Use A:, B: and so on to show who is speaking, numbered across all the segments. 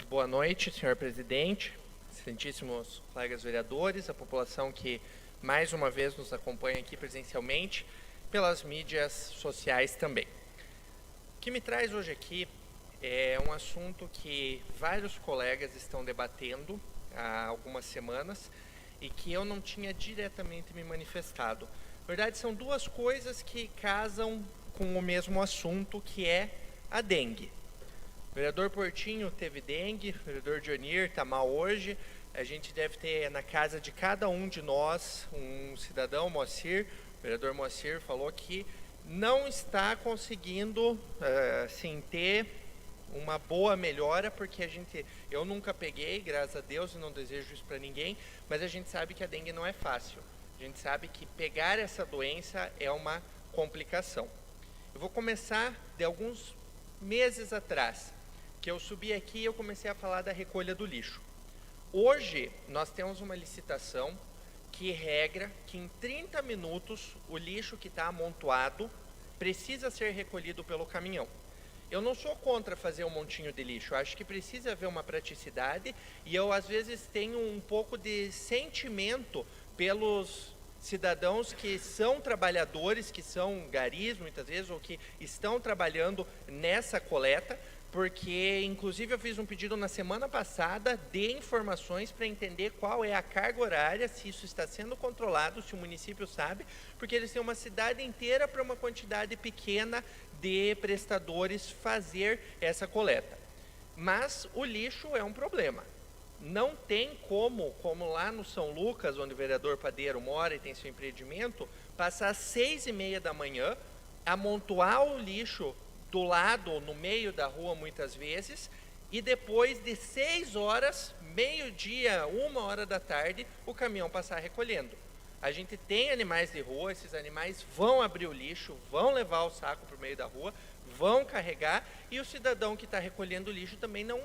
A: Boa noite, senhor presidente, excelentíssimos colegas vereadores, a população que mais uma vez nos acompanha aqui presencialmente, pelas mídias sociais também. O que me traz hoje aqui é um assunto que vários colegas estão debatendo há algumas semanas e que eu não tinha diretamente me manifestado. Na verdade, são duas coisas que casam com o mesmo assunto, que é a dengue. O vereador Portinho teve dengue, o vereador Dionir está mal hoje. A gente deve ter na casa de cada um de nós um cidadão, Moacir. O vereador Moacir falou que não está conseguindo ter uma boa melhora, porque eu nunca peguei, graças a Deus, e não desejo isso para ninguém, mas a gente sabe que a dengue não é fácil. A gente sabe que pegar essa doença é uma complicação. Eu vou começar de alguns meses atrás, que eu subi aqui e eu comecei a falar da recolha do lixo. Hoje, nós temos uma licitação que regra que em 30 minutos o lixo que está amontoado precisa ser recolhido pelo caminhão. Eu não sou contra fazer um montinho de lixo, eu acho que precisa haver uma praticidade e eu às vezes tenho um pouco de sentimento pelos cidadãos que são trabalhadores, que são garis muitas vezes, ou que estão trabalhando nessa coleta, porque inclusive eu fiz um pedido na semana passada de informações para entender qual é a carga horária, se isso está sendo controlado, se o município sabe, porque eles têm uma cidade inteira para uma quantidade pequena de prestadores fazer essa coleta. Mas o lixo é um problema. Não tem como lá no São Lucas, onde o vereador Padeiro mora e tem seu empreendimento, passar às 6h30 da manhã, amontoar o lixo do lado, no meio da rua muitas vezes, e depois de 6 horas, meio-dia, 1h da tarde, o caminhão passar recolhendo. A gente tem animais de rua, esses animais vão abrir o lixo, vão levar o saco para o meio da rua, vão carregar, e o cidadão que está recolhendo o lixo também não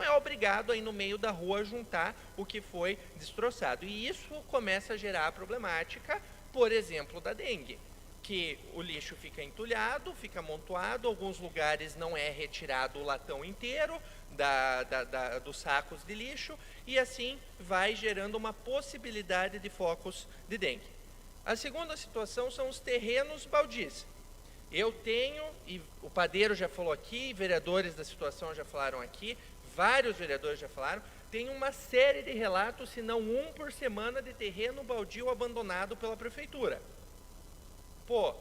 A: é obrigado a ir no meio da rua juntar o que foi destroçado. E isso começa a gerar a problemática, por exemplo, da dengue, que o lixo fica entulhado, fica amontoado, alguns lugares não é retirado o latão inteiro dos sacos de lixo, e assim vai gerando uma possibilidade de focos de dengue. A segunda situação são os terrenos baldios. Eu tenho, e o Padeiro já falou aqui, vereadores da situação já falaram aqui, vários vereadores já falaram, tem uma série de relatos, se não um por semana, de terreno baldio abandonado pela prefeitura. Pô,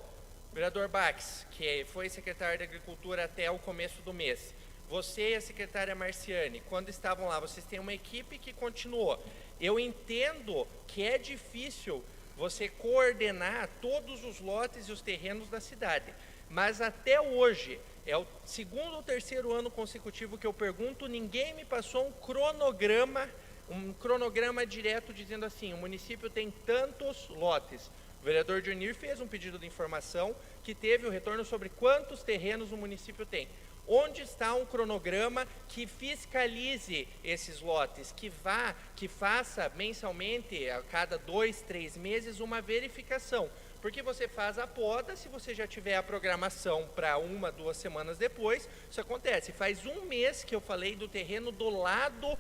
A: vereador Bax, que foi secretário de Agricultura até o começo do mês, você e a secretária Marciane, quando estavam lá, vocês têm uma equipe que continuou. Eu entendo que é difícil você coordenar todos os lotes e os terrenos da cidade, mas até hoje, é o segundo ou terceiro ano consecutivo que eu pergunto, ninguém me passou um cronograma direto dizendo assim, o município tem tantos lotes. O vereador Dionir fez um pedido de informação que teve o retorno sobre quantos terrenos o município tem. Onde está um cronograma que fiscalize esses lotes, que faça mensalmente, a cada 2, 3 meses, uma verificação? Porque você faz a poda, se você já tiver a programação para 1, 2 semanas depois, isso acontece. Faz um mês que eu falei do terreno do lado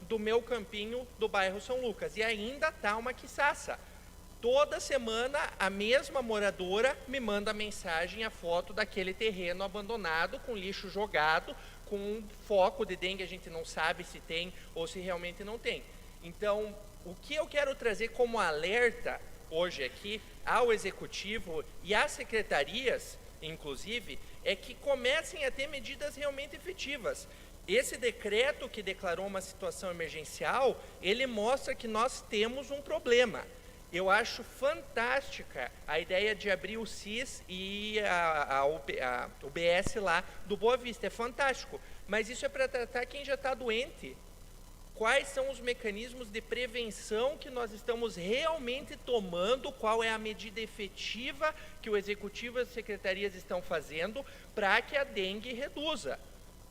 A: do meu campinho do bairro São Lucas, e ainda está uma quiçaça. Toda semana a mesma moradora me manda mensagem, a foto daquele terreno abandonado, com lixo jogado, com um foco de dengue, a gente não sabe se tem ou se realmente não tem. Então, o que eu quero trazer como alerta hoje aqui ao Executivo e às secretarias, inclusive, é que comecem a ter medidas realmente efetivas. Esse decreto que declarou uma situação emergencial, ele mostra que nós temos um problema. Eu acho fantástica a ideia de abrir o CIS e o BS lá do Boa Vista, é fantástico, mas isso é para tratar quem já está doente. Quais são os mecanismos de prevenção que nós estamos realmente tomando, qual é a medida efetiva que o Executivo e as secretarias estão fazendo para que a dengue reduza,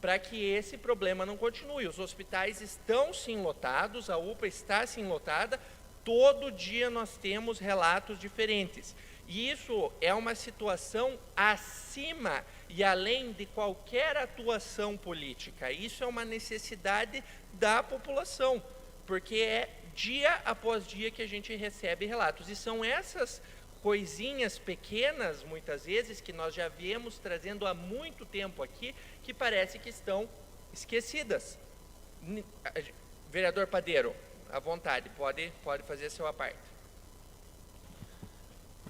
A: para que esse problema não continue. Os hospitais estão sim lotados, a UPA está sim lotada, todo dia nós temos relatos diferentes. E isso é uma situação acima e além de qualquer atuação política. Isso é uma necessidade da população, porque é dia após dia que a gente recebe relatos. E são essas coisinhas pequenas, muitas vezes, que nós já viemos trazendo há muito tempo aqui, que parece que estão esquecidas. Vereador Padeiro, à vontade, pode fazer a sua parte.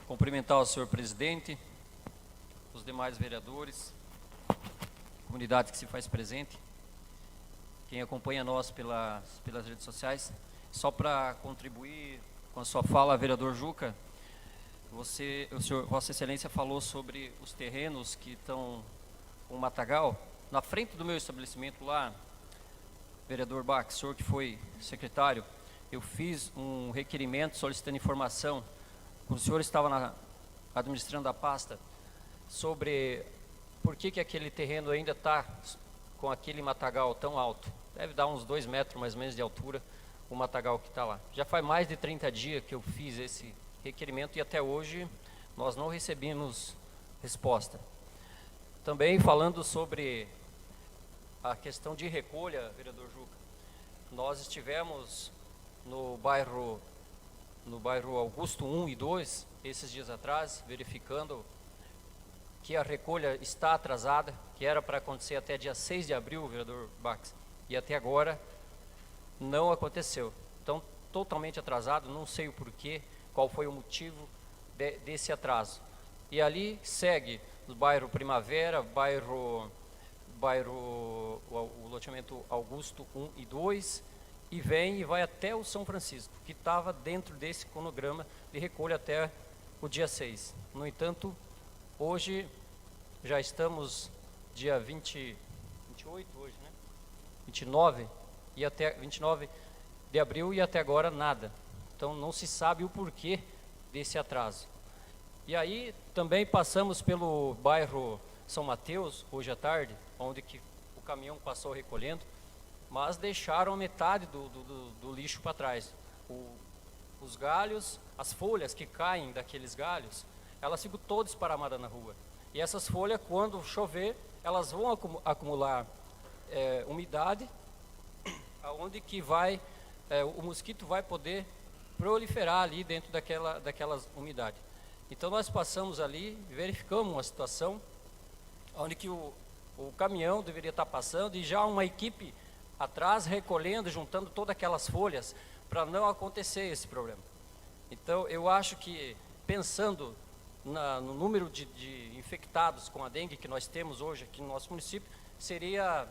B: Cumprimentar o senhor presidente, os demais vereadores, comunidade que se faz presente, quem acompanha nós pelas redes sociais. Só para contribuir com a sua fala, vereador Juca, Vossa Excelência falou sobre os terrenos que estão com matagal. Na frente do meu estabelecimento lá, vereador Bach, o senhor que foi secretário, eu fiz um requerimento solicitando informação, quando o senhor estava administrando a pasta, sobre por que aquele terreno ainda está com aquele matagal tão alto. Deve dar uns 2 metros mais ou menos de altura o matagal que está lá. Já faz mais de 30 dias que eu fiz esse requerimento e até hoje nós não recebemos resposta. Também falando sobre a questão de recolha, vereador Juca, nós estivemos no bairro Augusto 1 e 2, esses dias atrás, verificando que a recolha está atrasada, que era para acontecer até dia 6 de abril, vereador Bax, e até agora não aconteceu. Então, totalmente atrasado, não sei o porquê, qual foi o motivo desse atraso. E ali segue no bairro Primavera, o loteamento Augusto 1 e 2, e vem e vai até o São Francisco, que estava dentro desse cronograma de recolha até o dia 6. No entanto, hoje já estamos dia 28 hoje, né? 29 de abril e até agora nada. Então não se sabe o porquê desse atraso. E aí também passamos pelo bairro São Mateus hoje à tarde, onde que o caminhão passou recolhendo, mas deixaram metade do lixo para trás. Os galhos, as folhas que caem daqueles galhos, elas ficam todas esparramadas na rua. E essas folhas, quando chover, elas vão acumular umidade, aonde que o mosquito vai poder proliferar ali dentro daquelas umidades. Então nós passamos ali, verificamos uma situação onde que o caminhão deveria estar passando e já uma equipe atrás recolhendo, juntando todas aquelas folhas para não acontecer esse problema. Então eu acho que, pensando no número de infectados com a dengue que nós temos hoje aqui no nosso município, seria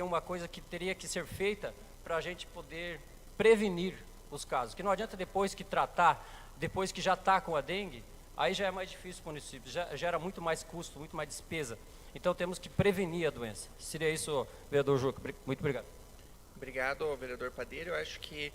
B: uma coisa que teria que ser feita para a gente poder prevenir os casos. Que não adianta depois que tratar, depois que já está com a dengue, aí já é mais difícil para o município, já gera muito mais custo, muito mais despesa. Então temos que prevenir a doença. Seria isso, vereador Juca. Muito obrigado.
A: Obrigado, vereador Padeiro. Eu acho que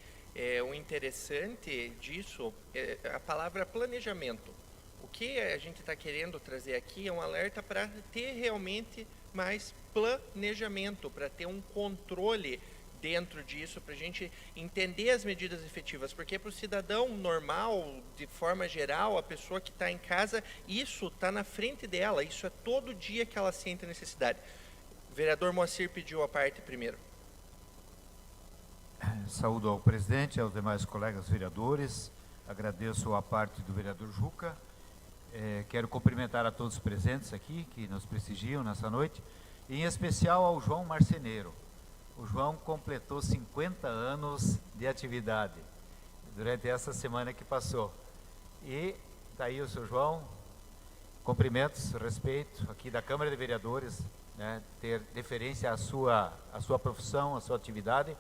A: o interessante disso é a palavra planejamento. O que a gente está querendo trazer aqui é um alerta para ter realmente mais planejamento, para ter um controle dentro disso, para a gente entender as medidas efetivas, porque para o cidadão normal, de forma geral, a pessoa que está em casa, isso está na frente dela, isso é todo dia que ela sente necessidade. O vereador Moacir pediu a parte primeiro.
C: Saúdo ao presidente, aos demais colegas vereadores, agradeço a parte do vereador Juca, quero cumprimentar a todos os presentes aqui, que nos prestigiam nessa noite, e em especial ao João Marceneiro. O João completou 50 anos de atividade durante essa semana que passou. E está aí o seu João, cumprimentos, respeito aqui da Câmara de Vereadores, né, ter deferência à sua profissão, à sua atividade.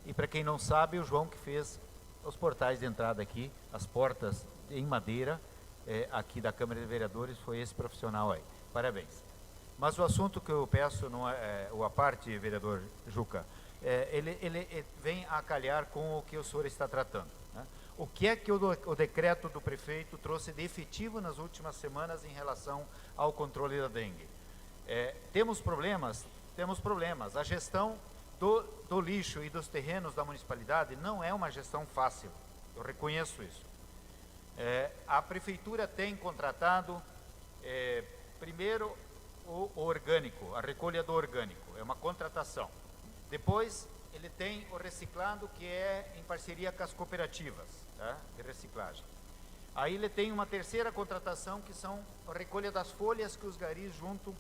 C: E para quem não sabe, o João que fez os portais de entrada aqui, as portas em madeira aqui da Câmara de Vereadores, foi esse profissional aí. Parabéns. Mas o assunto que eu peço, não a parte, vereador Juca, ele vem a calhar com o que o senhor está tratando, né? O que é que o decreto do prefeito trouxe de efetivo nas últimas semanas em relação ao controle da dengue? Temos problemas? Temos problemas. A gestão do lixo e dos terrenos da municipalidade não é uma gestão fácil, eu reconheço isso. A prefeitura tem contratado, primeiro, o orgânico, a recolha do orgânico, é uma contratação. Depois, ele tem o reciclado, que é em parceria com as cooperativas, tá, de reciclagem. Aí ele tem uma terceira contratação, que são a recolha das folhas que os garis juntam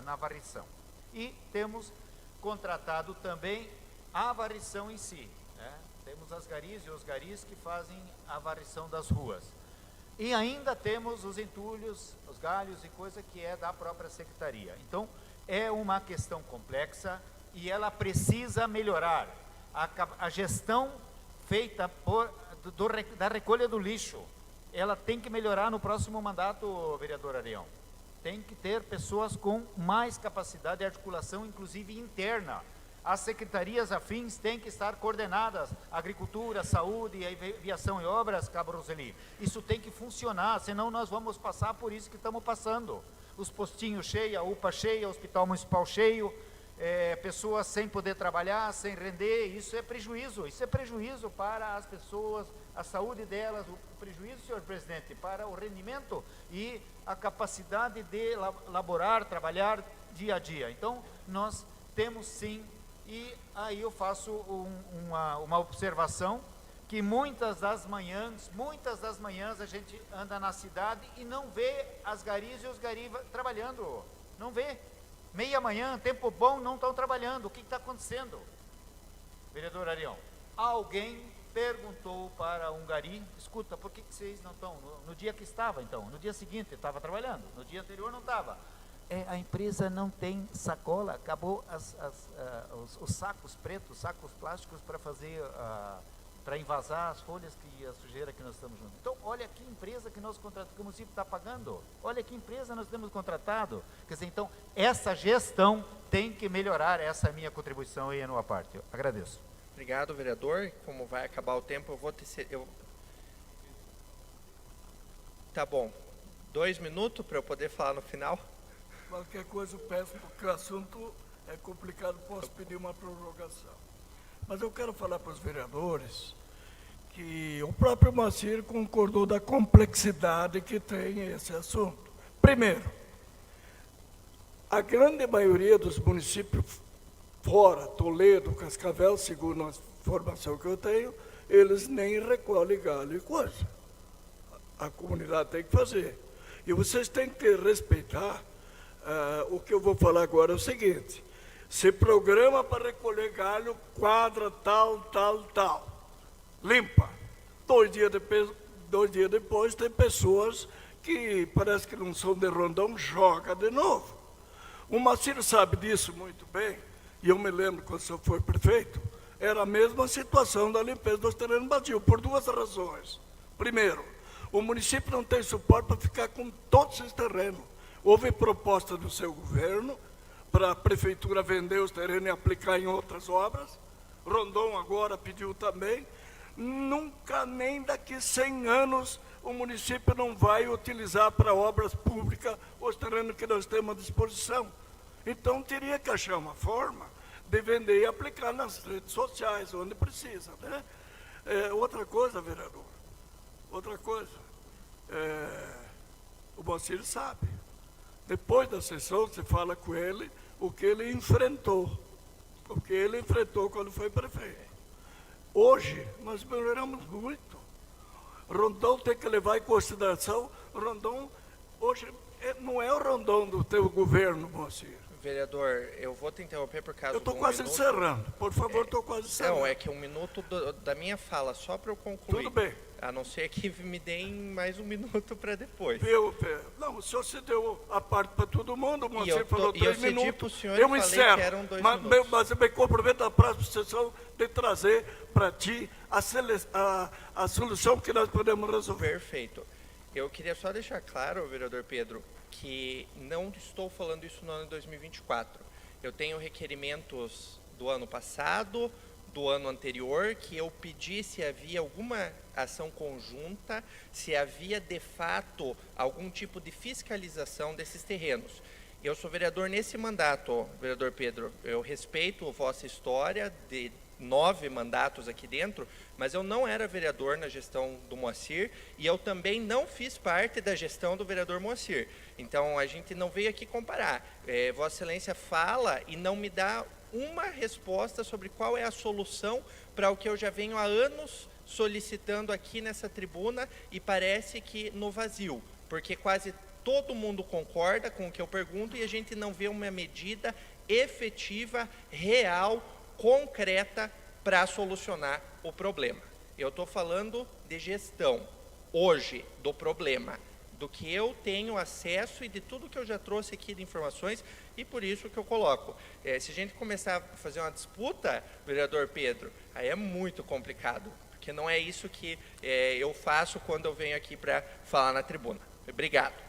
C: na varrição. E temos contratado também a varrição em si, né? Temos as garis e os garis que fazem a varrição das ruas. E ainda temos os entulhos, os galhos e coisa que é da própria secretaria. Então, é uma questão complexa e ela precisa melhorar. A gestão feita da recolha do lixo, ela tem que melhorar no próximo mandato, vereador Arião. Tem que ter pessoas com mais capacidade de articulação, inclusive interna. As secretarias afins têm que estar coordenadas, agricultura, saúde, aviação e obras, Cabo Roseli. Isso tem que funcionar, senão nós vamos passar por isso que estamos passando. Os postinhos cheios, a UPA cheia, o hospital municipal cheio, pessoas sem poder trabalhar, sem render, isso é prejuízo para as pessoas, a saúde delas, o prejuízo, senhor presidente, para o rendimento e a capacidade de laborar, trabalhar dia a dia. Então, nós temos sim, e aí eu faço uma observação, que muitas das manhãs a gente anda na cidade e não vê as garis e os garis trabalhando, não vê. Meia manhã, tempo bom, não estão trabalhando. O que está acontecendo? Vereador Arião, alguém perguntou para um gari, escuta, por que vocês não estão? No dia que estava, então, no dia seguinte estava trabalhando, no dia anterior não estava. A empresa não tem sacola, acabou os sacos pretos, sacos plásticos para fazer, para envasar as folhas e a sujeira que nós estamos juntos. Então, olha que empresa que nós contratamos, que o município está pagando, olha que empresa nós temos contratado. Quer dizer, então, essa gestão tem que melhorar, essa é a minha contribuição aí numa parte. Eu agradeço.
A: Obrigado, vereador. Como vai acabar o tempo, eu vou ter... Tá bom. 2 minutos para eu poder falar no final.
D: Qualquer coisa eu peço, porque o assunto é complicado, posso pedir uma prorrogação. Mas eu quero falar para os vereadores que o próprio Moacir concordou da complexidade que tem esse assunto. Primeiro, a grande maioria dos municípios fora, Toledo, Cascavel, segundo a informação que eu tenho, eles nem recolhem galho e coisa. A comunidade tem que fazer. E vocês têm que respeitar, o que eu vou falar agora é o seguinte: se programa para recolher galho, quadra, tal, limpa. 2 dias depois tem pessoas que parece que não são de Rondão, joga de novo. O Moacir sabe disso muito bem, e eu me lembro quando o senhor foi prefeito, era a mesma situação da limpeza dos terrenos batidos, por 2 razões. Primeiro, o município não tem suporte para ficar com todos esses terrenos. Houve proposta do seu governo para a prefeitura vender os terrenos e aplicar em outras obras. Rondon agora pediu também. Nunca, nem daqui 100 anos, o município não vai utilizar para obras públicas os terrenos que nós temos à disposição. Então, teria que achar uma forma de vender e aplicar nas redes sociais, onde precisa, né? Outra coisa, vereador, o Moacir sabe. Depois da sessão, você fala com ele o que ele enfrentou quando foi prefeito. Hoje, nós melhoramos muito. Rondon tem que levar em consideração, Rondon, hoje, não é o Rondon do teu governo, Moacir.
A: Vereador, eu vou te interromper por causa
D: Eu estou quase encerrando, por favor, estou quase encerrando.
A: Não, é que 1 minuto da minha fala, só para eu concluir.
D: Tudo bem.
A: A não ser que me deem mais 1 minuto para depois.
D: Não, o senhor se deu a parte para todo mundo, você falou
A: e eu
D: 3
A: cedi
D: minutos,
A: pro senhor
D: eu
A: e falei
D: encerro,
A: que eram 2 minutos.
D: Mas eu me comprometo na próxima sessão de trazer para ti a solução que nós podemos resolver.
A: Perfeito. Eu queria só deixar claro, vereador Pedro, que não estou falando isso no ano de 2024. Eu tenho requerimentos do ano passado, do ano anterior, que eu pedi se havia alguma ação conjunta, se havia de fato algum tipo de fiscalização desses terrenos. Eu sou vereador nesse mandato, vereador Pedro. Eu respeito a vossa história de 9 mandatos aqui dentro, mas eu não era vereador na gestão do Moacir e eu também não fiz parte da gestão do vereador Moacir. Então, a gente não veio aqui comparar. Vossa Excelência fala e não me dá uma resposta sobre qual é a solução para o que eu já venho há anos solicitando aqui nessa tribuna e parece que no vazio, porque quase todo mundo concorda com o que eu pergunto e a gente não vê uma medida efetiva, real, concreta para solucionar o problema. Eu estou falando de gestão, hoje, do problema, do que eu tenho acesso e de tudo que eu já trouxe aqui de informações e por isso que eu coloco. Se a gente começar a fazer uma disputa, vereador Pedro, aí é muito complicado, porque não é isso que eu faço quando eu venho aqui para falar na tribuna. Obrigado.